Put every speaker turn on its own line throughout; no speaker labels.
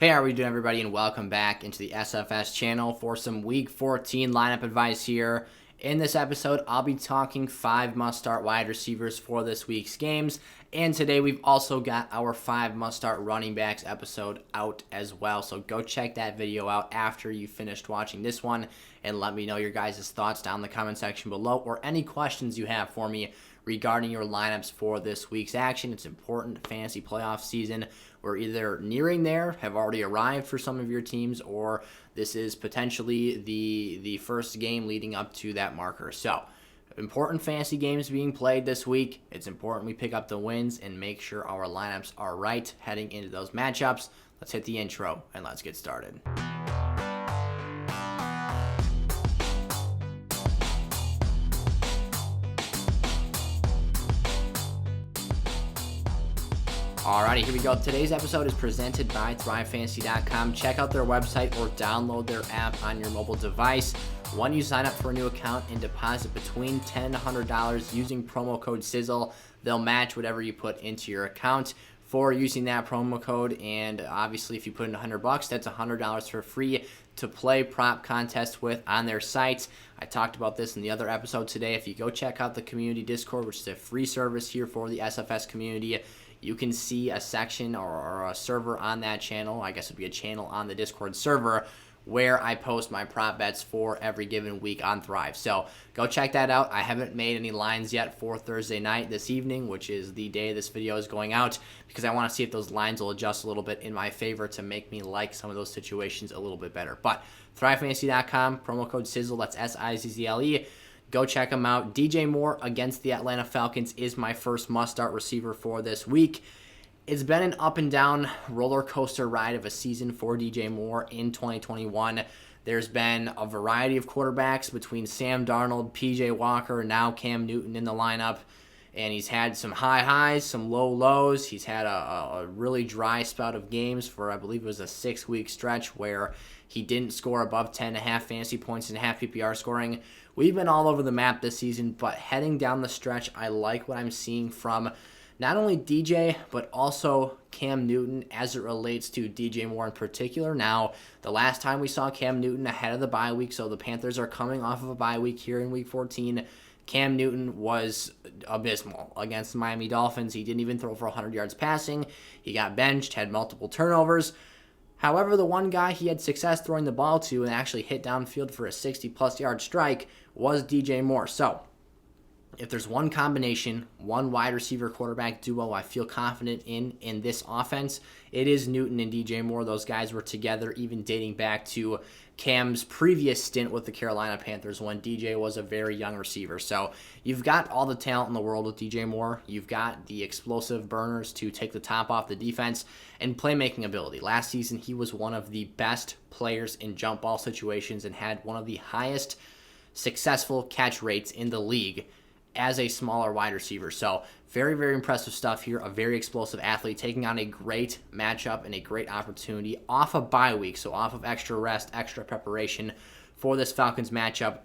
Hey, how are we doing, everybody, and welcome back into the SFS channel for some Week 14 lineup advice here. In this episode, I'll be talking 5 must-start wide receivers for this week's games, and today we've also got our 5 must-start running backs episode out as well, so go check that video out after you finished watching this one, and let me know your guys' thoughts down in the comment section below, or any questions you have for me regarding your lineups for this week's action. It's important fantasy playoff season. We're either nearing there, have already arrived for some of your teams, or this is potentially the first game leading up to that marker. So, important fantasy games being played this week. It's important we pick up the wins and make sure our lineups are right heading into those matchups. Let's hit the intro and let's get started. Alrighty, here we go. Today's episode is presented by ThriveFantasy.com. Check out their website or download their app on your mobile device. When you sign up for a new account and deposit between $10 and $100 using promo code SIZZLE, they'll match whatever you put into your account for using that promo code. And obviously, if you put in $100, that's $100 for free to play prop contests with on their site. I talked about this in the other episode today. If you go check out the community Discord, which is a free service here for the SFS community, you can see a section or a server on that channel. I guess it would be a channel on the Discord server where I post my prop bets for every given week on Thrive. So go check that out. I haven't made any lines yet for Thursday night this evening, which is the day this video is going out, because I want to see if those lines will adjust a little bit in my favor to make me like some of those situations a little bit better. But ThriveFantasy.com, promo code SIZZLE, that's SIZZLE. Go check them out. DJ Moore against the Atlanta Falcons is my first must-start receiver for this week. It's been an up-and-down roller coaster ride of a season for DJ Moore in 2021. There's been a variety of quarterbacks between Sam Darnold, PJ Walker, now Cam Newton in the lineup. And he's had some high highs, some low lows. He's had a really dry spout of games for, I believe it was a 6-week stretch where he didn't score above 10.5 fantasy points in half PPR scoring. We've been all over the map this season, but heading down the stretch, I like what I'm seeing from not only DJ, but also Cam Newton as it relates to DJ Moore in particular. Now, the last time we saw Cam Newton ahead of the bye week, so the Panthers are coming off of a bye week here in Week 14, Cam Newton was abysmal against the Miami Dolphins. He didn't even throw for 100 yards passing. He got benched, had multiple turnovers. However, the one guy he had success throwing the ball to and actually hit downfield for a 60-plus yard strike was DJ Moore. So, if there's one combination, one wide receiver quarterback duo I feel confident in this offense, it is Newton and DJ Moore. Those guys were together even dating back to Cam's previous stint with the Carolina Panthers when DJ was a very young receiver. So you've got all the talent in the world with DJ Moore. You've got the explosive burners to take the top off the defense and playmaking ability. Last season, he was one of the best players in jump ball situations and had one of the highest successful catch rates in the league as a smaller wide receiver. So very, very impressive stuff here. A very explosive athlete taking on a great matchup and a great opportunity off of bye week, so off of extra rest, extra preparation for this Falcons matchup.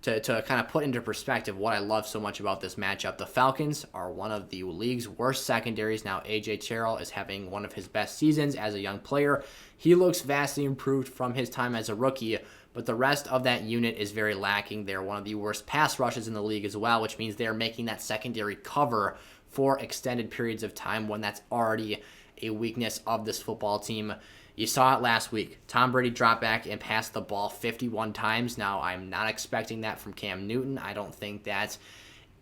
To kind of put into perspective what I love so much about this matchup, the Falcons are one of the league's worst secondaries. Now, A.J. Terrell is having one of his best seasons as a young player. He looks vastly improved from his time as a rookie, but the rest of that unit is very lacking. They're one of the worst pass rushes in the league as well, which means they're making that secondary cover for extended periods of time when that's already a weakness of this football team. You saw it last week. Tom Brady dropped back and passed the ball 51 times. Now, I'm not expecting that from Cam Newton. I don't think that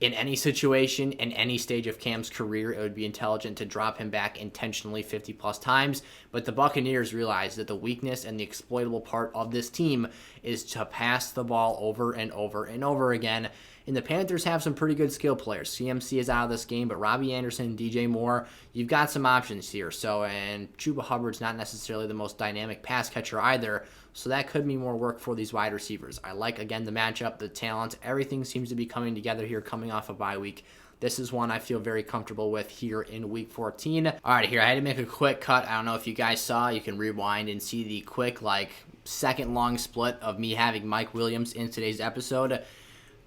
in any situation, in any stage of Cam's career, it would be intelligent to drop him back intentionally 50-plus times. But the Buccaneers realize that the weakness and the exploitable part of this team is to pass the ball over and over and over again. And the Panthers have some pretty good skill players. CMC is out of this game, but Robbie Anderson, DJ Moore, you've got some options here. So, and Chuba Hubbard's not necessarily the most dynamic pass catcher either. So that could be more work for these wide receivers. I like, again, the matchup, the talent. Everything seems to be coming together here coming off a bye week. This is one I feel very comfortable with here in Week 14. All right, here, I had to make a quick cut. I don't know if you guys saw. You can rewind and see the quick, second-long split of me having Mike Williams in today's episode.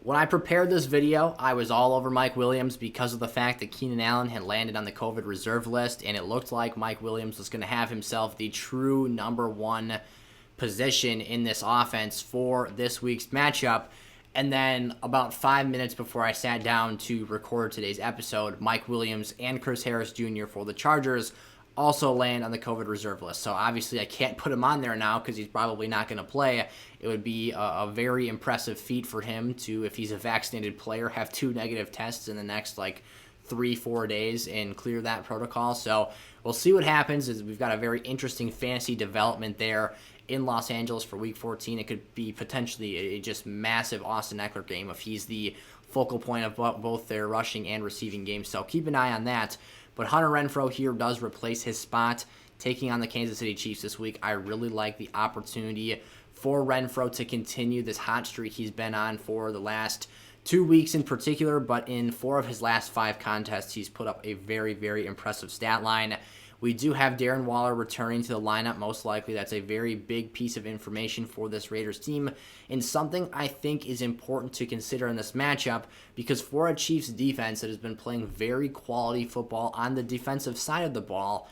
When I prepared this video, I was all over Mike Williams because of the fact that Keenan Allen had landed on the COVID reserve list, and it looked like Mike Williams was going to have himself the true number one position in this offense for this week's matchup. And then about 5 minutes before I sat down to record today's episode, Mike Williams and Chris Harris Jr. for the Chargers also land on the COVID reserve list. So obviously I can't put him on there now because he's probably not going to play. It would be a very impressive feat for him to, if he's a vaccinated player, have 2 negative tests in the next 3-4 days and clear that protocol. So we'll see what happens. We've got a very interesting fantasy development there in Los Angeles for Week 14. It could be potentially a just massive Austin Eckler game if he's the focal point of both their rushing and receiving games. So keep an eye on that. But Hunter Renfrow here does replace his spot, taking on the Kansas City Chiefs this week. I really like the opportunity for Renfrow to continue this hot streak he's been on for the last 2 weeks in particular, but in 4 of his last 5 contests, he's put up a very, very impressive stat line. We do have Darren Waller returning to the lineup, most likely. That's a very big piece of information for this Raiders team, and something I think is important to consider in this matchup, because for a Chiefs defense that has been playing very quality football on the defensive side of the ball,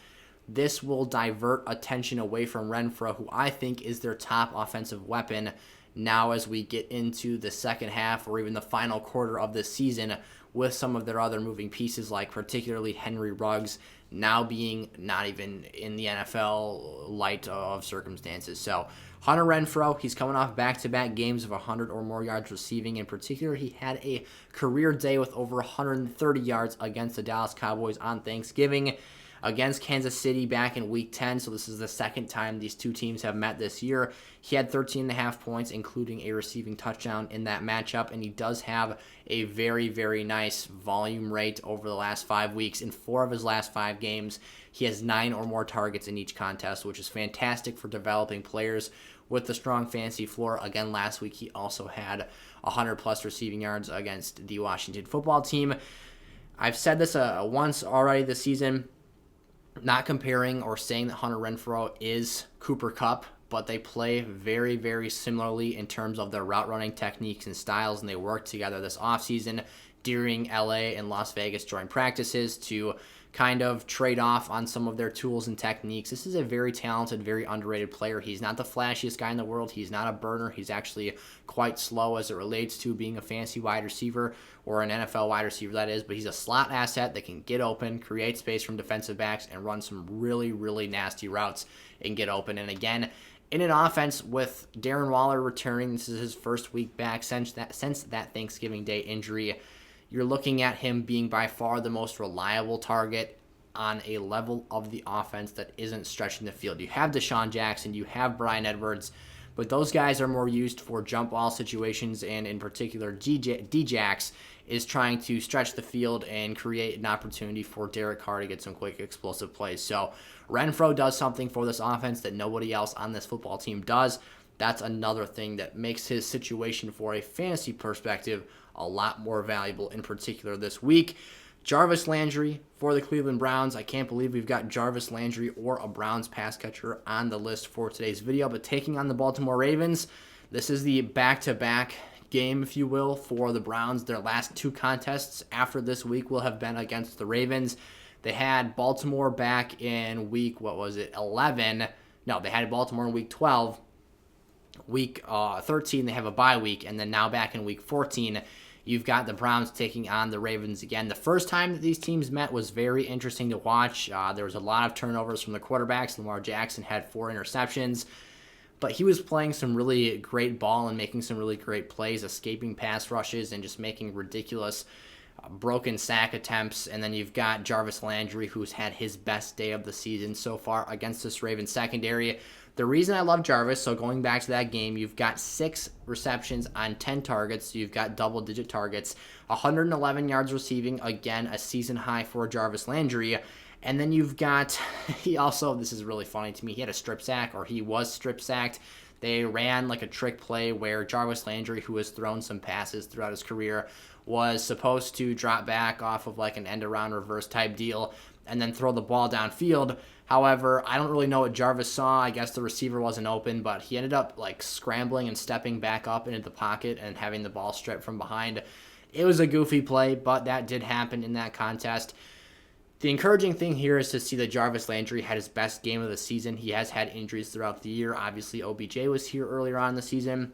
this will divert attention away from Renfrow, who I think is their top offensive weapon now as we get into the second half or even the final quarter of this season, with some of their other moving pieces, like particularly Henry Ruggs now being not even in the NFL light of circumstances. So Hunter Renfrow, he's coming off back-to-back games of 100 or more yards receiving. In particular, he had a career day with over 130 yards against the Dallas Cowboys on Thanksgiving, against Kansas City back in Week 10, so this is the second time these two teams have met this year. He had 13.5 points, including a receiving touchdown in that matchup, and he does have a very, very nice volume rate over the last 5 weeks. In 4 of his last 5 games, he has 9 or more targets in each contest, which is fantastic for developing players with the strong fantasy floor. Again, last week he also had 100-plus receiving yards against the Washington football team. I've said this once already this season, not comparing or saying that Hunter Renfrow is Cooper Kupp, but they play very, very similarly in terms of their route running techniques and styles, and they work together this offseason during LA and Las Vegas joint practices to kind of trade off on some of their tools and techniques. This is a very talented, very underrated player. He's not the flashiest guy in the world. He's not a burner. He's actually quite slow as it relates to being a fancy wide receiver, or an NFL wide receiver, that is, but he's a slot asset that can get open, create space from defensive backs, and run some really, really nasty routes and get open. And again, in an offense with Darren Waller returning, this is his first week back since that Thanksgiving Day injury, you're looking at him being by far the most reliable target on a level of the offense that isn't stretching the field. You have Deshaun Jackson, you have Bryan Edwards, but those guys are more used for jump ball situations, and in particular, D-Jax is trying to stretch the field and create an opportunity for Derek Carr to get some quick, explosive plays. So Renfrow does something for this offense that nobody else on this football team does. That's another thing that makes his situation for a fantasy perspective a lot more valuable, in particular this week. Jarvis Landry for the Cleveland Browns. I can't believe we've got Jarvis Landry or a Browns pass catcher on the list for today's video, but taking on the Baltimore Ravens, this is the back-to-back game, if you will, for the Browns. Their last 2 contests after this week will have been against the Ravens. They had Baltimore back in week, 11? No, they had Baltimore in week 12. Week 13, they have a bye week, and then now back in week 14, you've got the Browns taking on the Ravens again. The first time that these teams met was very interesting to watch. There was a lot of turnovers from the quarterbacks. Lamar Jackson had 4 interceptions, but he was playing some really great ball and making some really great plays, escaping pass rushes and just making ridiculous broken sack attempts. And then you've got Jarvis Landry, who's had his best day of the season so far against this Ravens secondary. The reason I love Jarvis, so going back to that game, you've got 6 receptions on 10 targets. So you've got double-digit targets, 111 yards receiving, again, a season high for Jarvis Landry. And then you've got, he also, this is really funny to me, he had a strip sack, or he was strip sacked. They ran like a trick play where Jarvis Landry, who has thrown some passes throughout his career, was supposed to drop back off of like an end-around reverse type deal. and then throw the ball downfield. However, I don't really know what Jarvis saw. I guess the receiver wasn't open, but he ended up like scrambling and stepping back up into the pocket and having the ball stripped from behind. It was a goofy play, but that did happen in that contest. The encouraging thing here is to see that Jarvis Landry had his best game of the season. He has had injuries throughout the year. Obviously, OBJ was here earlier on in the season.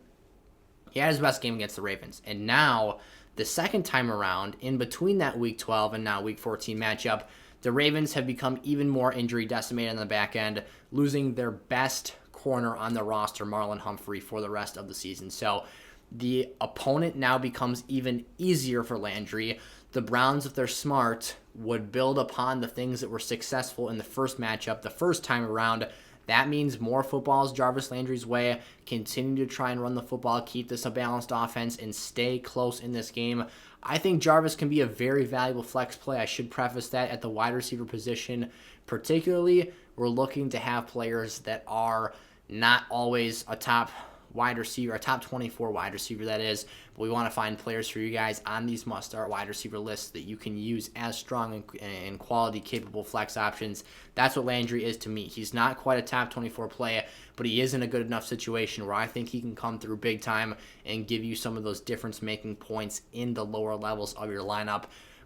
He had his best game against the Ravens. And now, the second time around, in between that Week 12 and now Week 14 matchup, the Ravens have become even more injury decimated on the back end, losing their best corner on the roster, Marlon Humphrey, for the rest of the season. So the opponent now becomes even easier for Landry. The Browns, if they're smart, would build upon the things that were successful in the first matchup the first time around. That means more footballs Jarvis Landry's way, continue to try and run the football, keep this a balanced offense, and stay close in this game. I think Jarvis can be a very valuable flex play. I should preface that at the wide receiver position. Particularly, we're looking to have players that are not always a top wide receiver, a top 24 wide receiver, that is. But we want to find players for you guys on these must-start wide receiver lists that you can use as strong and quality capable flex options. That's what Landry is to me. He's not quite a top 24 player, but he is in a good enough situation where I think he can come through big time and give you some of those difference-making points in the lower levels of your lineup.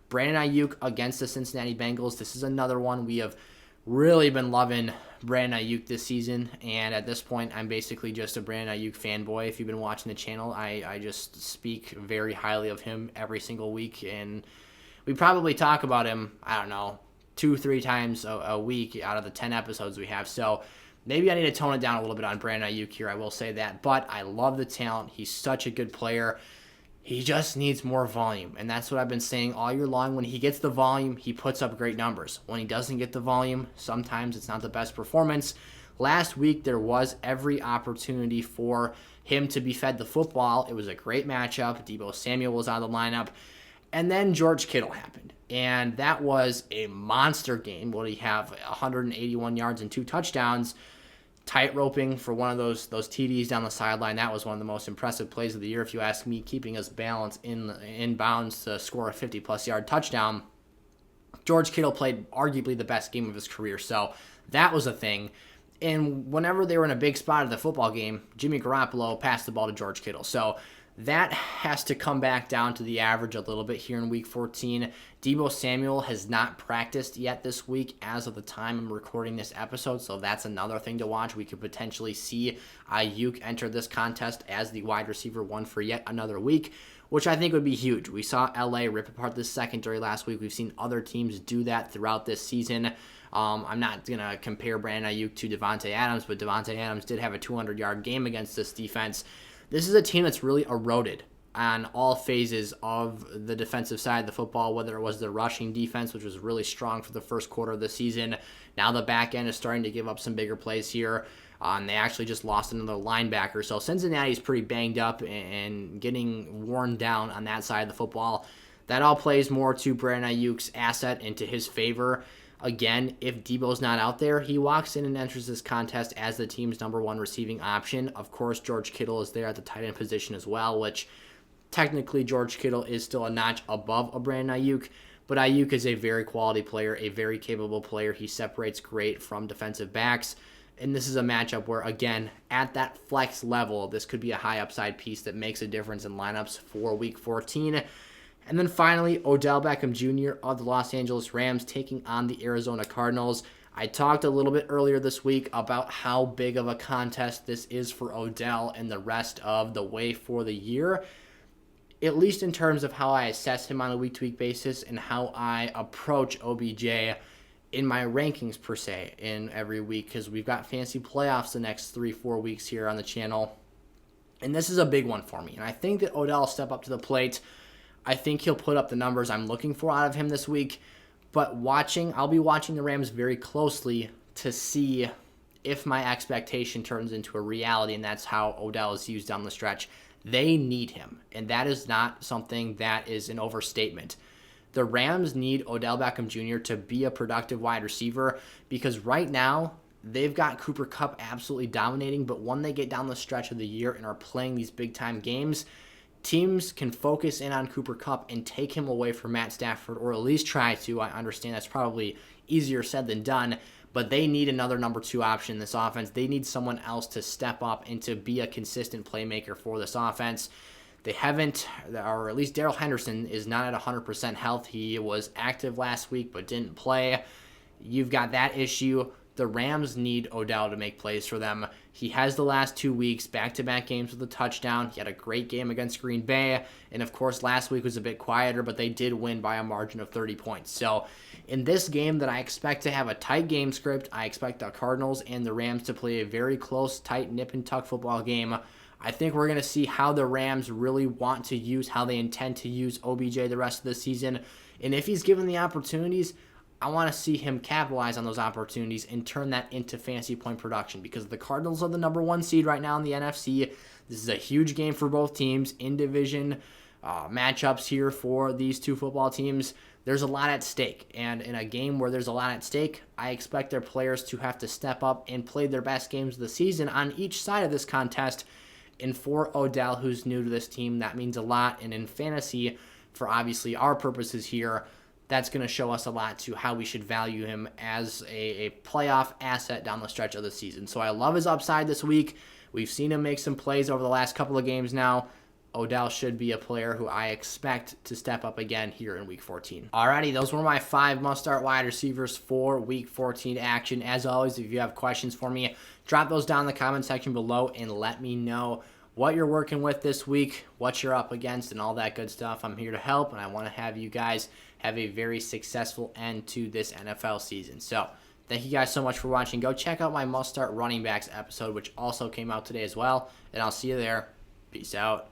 Brandon Aiyuk against the Cincinnati Bengals. This is another one we have really been loving Brandon Aiyuk this season, and at this point, I'm basically just a Brandon Aiyuk fanboy. If you've been watching the channel, I just speak very highly of him every single week, and we probably talk about him, I don't know, 2-3 times a week out of the 10 episodes we have, so maybe I need to tone it down a little bit on Brandon Aiyuk here, I will say that, but I love the talent. He's such a good player. He just needs more volume, and that's what I've been saying all year long. When he gets the volume, he puts up great numbers. When he doesn't get the volume, sometimes it's not the best performance. Last week, there was every opportunity for him to be fed the football. It was a great matchup. Deebo Samuel was out of the lineup, and then George Kittle happened, and that was a monster game. Will he have 181 yards and 2 touchdowns? Tight roping for one of those TDs down the sideline. That was one of the most impressive plays of the year, if you ask me, keeping us balanced in bounds to score a 50-plus yard touchdown. George Kittle played arguably the best game of his career, so that was a thing. And whenever they were in a big spot of the football game, Jimmy Garoppolo passed the ball to George Kittle. So that has to come back down to the average a little bit here in Week 14. Deebo Samuel has not practiced yet this week as of the time I'm recording this episode, so that's another thing to watch. We could potentially see Aiyuk enter this contest as the wide receiver 1 for yet another week, which I think would be huge. We saw LA rip apart the secondary last week. We've seen other teams do that throughout this season. I'm not going to compare Brandon Aiyuk to Devontae Adams, but Devontae Adams did have a 200-yard game against this defense. This is a team that's really eroded on all phases of the defensive side of the football, whether it was the rushing defense, which was really strong for the first quarter of the season. Now the back end is starting to give up some bigger plays here. They actually just lost another linebacker. So Cincinnati's pretty banged up and getting worn down on that side of the football. That all plays more to Brandon Aiyuk's asset and to his favor. Again, if Deebo's not out there, he walks in and enters this contest as the team's number 1 receiving option. Of course, George Kittle is there at the tight end position as well, which technically George Kittle is still a notch above a Brandon Aiyuk, but Aiyuk is a very quality player, a very capable player. He separates great from defensive backs, and this is a matchup where, again, at that flex level, this could be a high upside piece that makes a difference in lineups for Week 14. And then finally, Odell Beckham Jr. of the Los Angeles Rams taking on the Arizona Cardinals. I talked a little bit earlier this week about how big of a contest this is for Odell and the rest of the way for the year, at least in terms of how I assess him on a week-to-week basis and how I approach OBJ in my rankings per se in every week, because we've got fantasy playoffs the next 3-4 weeks here on the channel. And this is a big one for me. And I think that Odell will step up to the plate. I think he'll put up the numbers I'm looking for out of him this week. But I'll be watching the Rams very closely to see if my expectation turns into a reality, and that's how Odell is used down the stretch. They need him, and that is not something that is an overstatement. The Rams need Odell Beckham Jr. to be a productive wide receiver, because right now they've got Cooper Kupp absolutely dominating, but when they get down the stretch of the year and are playing these big-time games, teams can focus in on Cooper Kupp and take him away from Matt Stafford, or at least try to. I understand that's probably easier said than done, but they need another number 2 option in this offense. They need someone else to step up and to be a consistent playmaker for this offense. They haven't, or at least Darrell Henderson is not at 100% health. He was active last week but didn't play. You've got that issue. The Rams need Odell to make plays for them. He has the last 2 weeks, back-to-back games with a touchdown. He had a great game against Green Bay. And, of course, last week was a bit quieter, but they did win by a margin of 30 points. So, in this game that I expect to have a tight game script, I expect the Cardinals and the Rams to play a very close, tight, nip-and-tuck football game. I think we're going to see how the Rams really want to use, how they intend to use OBJ the rest of the season. And if he's given the opportunities, I want to see him capitalize on those opportunities and turn that into fantasy point production, because the Cardinals are the number 1 seed right now in the NFC. This is a huge game for both teams. In division matchups here for these two football teams, there's a lot at stake. And in a game where there's a lot at stake, I expect their players to have to step up and play their best games of the season on each side of this contest. And for Odell, who's new to this team, that means a lot. And in fantasy, for obviously our purposes here, that's going to show us a lot to how we should value him as a playoff asset down the stretch of the season. So I love his upside this week. We've seen him make some plays over the last couple of games now. Odell should be a player who I expect to step up again here in Week 14. Alrighty, those were my 5 must-start wide receivers for Week 14 action. As always, if you have questions for me, drop those down in the comment section below and let me know what you're working with this week, what you're up against, and all that good stuff. I'm here to help, and I want to have you guys have a very successful end to this NFL season. So thank you guys so much for watching. Go check out my must-start running backs episode, which also came out today as well, and I'll see you there. Peace out.